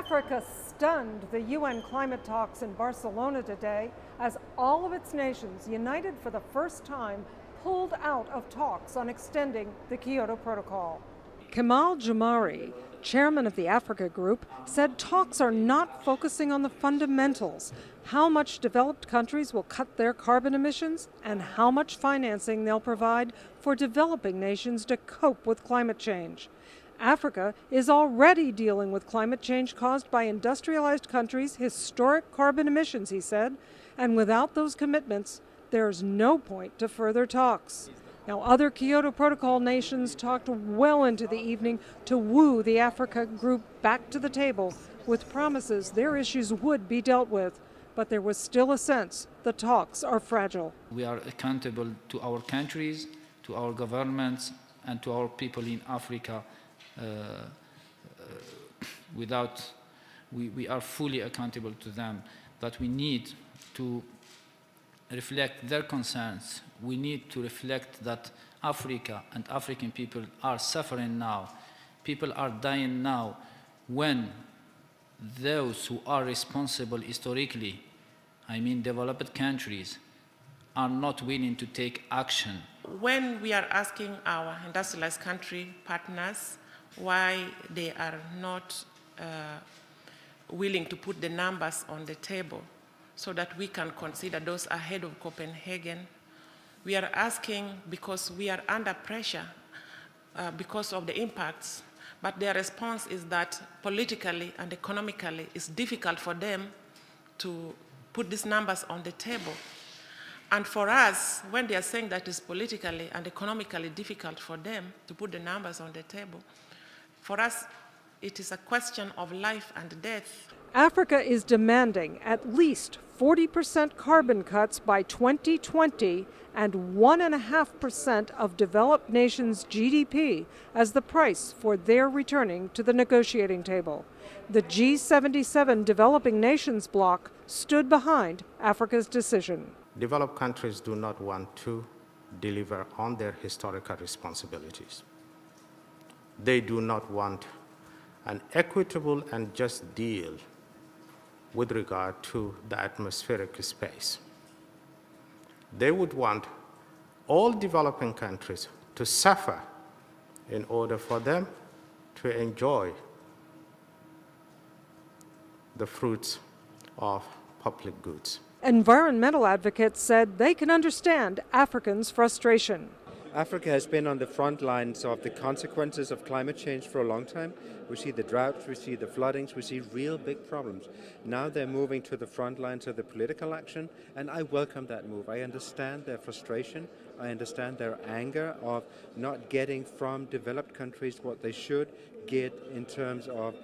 Africa stunned the UN climate talks in Barcelona today as all of its nations, united for the first time, pulled out of talks on extending the Kyoto Protocol. Kemal Jumari, chairman of the Africa Group, said talks are not focusing on the fundamentals, how much developed countries will cut their carbon emissions and how much financing they'll provide for developing nations to cope with climate change. Africa is already dealing with climate change caused by industrialized countries' historic carbon emissions, he said, and without those commitments, there's no point to further talks. Now, other Kyoto Protocol nations talked well into the evening to woo the Africa Group back to the table with promises their issues would be dealt with, but there was still a sense the talks are fragile. We are accountable to our countries, to our governments, and to our people in Africa. We are fully accountable to them, but we need to reflect their concerns. We need to reflect that Africa and African people are suffering now. People are dying now when those who are responsible historically, I mean developed countries, are not willing to take action. When we are asking our industrialized country partners why they are not willing to put the numbers on the table so that we can consider those ahead of Copenhagen, we are asking because we are under pressure because of the impacts, but their response is that politically and economically it's difficult for them to put these numbers on the table. And for us, when they are saying that it's politically and economically difficult for them to put the numbers on the table, for us, it is a question of life and death. Africa is demanding at least 40% carbon cuts by 2020 and 1.5% of developed nations' GDP as the price for their returning to the negotiating table. The G77 developing nations bloc stood behind Africa's decision. Developed countries do not want to deliver on their historical responsibilities. They do not want an equitable and just deal with regard to the atmospheric space. They would want all developing countries to suffer in order for them to enjoy the fruits of public goods. Environmental advocates said they can understand Africans' frustration. Africa has been on the front lines of the consequences of climate change for a long time. We see the droughts, we see the floodings, we see real big problems. Now they're moving to the front lines of the political action, and I welcome that move. I understand their frustration, I understand their anger of not getting from developed countries what they should get in terms of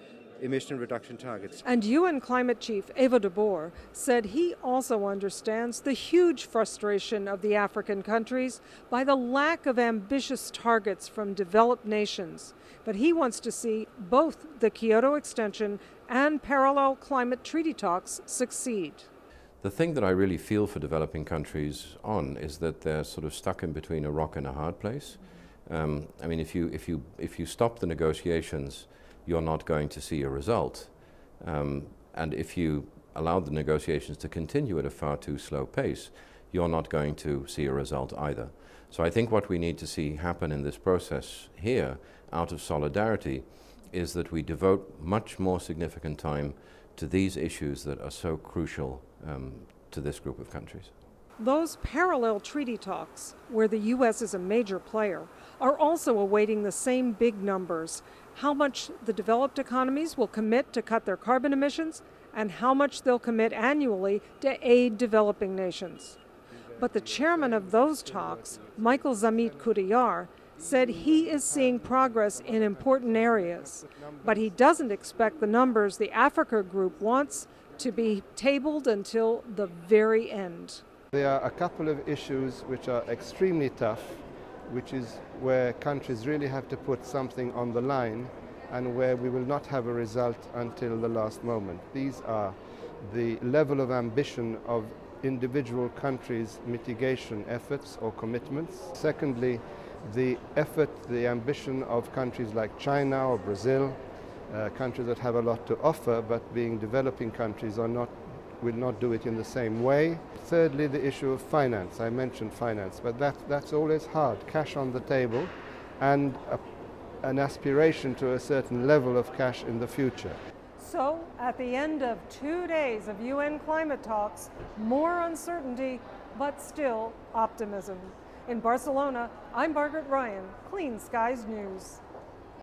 emission reduction targets. And UN climate chief Eva de Boer said he also understands the huge frustration of the African countries by the lack of ambitious targets from developed nations. But he wants to see both the Kyoto extension and parallel climate treaty talks succeed. The thing that I really feel for developing countries on is that they're sort of stuck in between a rock and a hard place. I mean, if you stop the negotiations, you're not going to see a result. And if you allow the negotiations to continue at a far too slow pace, you're not going to see a result either. So I think what we need to see happen in this process here, out of solidarity, is that we devote much more significant time to these issues that are so crucial to this group of countries. Those parallel treaty talks, where the U.S. is a major player, are also awaiting the same big numbers: how much the developed economies will commit to cut their carbon emissions and how much they'll commit annually to aid developing nations. But the chairman of those talks, Michael Zamit Kudayar, said he is seeing progress in important areas, but he doesn't expect the numbers the Africa Group wants to be tabled until the very end. There are a couple of issues which are extremely tough, which is where countries really have to put something on the line and where we will not have a result until the last moment. These are the level of ambition of individual countries' mitigation efforts or commitments. Secondly, the effort, the ambition of countries like China or Brazil countries that have a lot to offer, but being developing countries will not do it in the same way. Thirdly, the issue of finance. I mentioned finance, but that's always hard. Cash on the table and an aspiration to a certain level of cash in the future. So, at the end of 2 days of UN climate talks, more uncertainty, but still optimism. In Barcelona, I'm Margaret Ryan, Clean Skies News.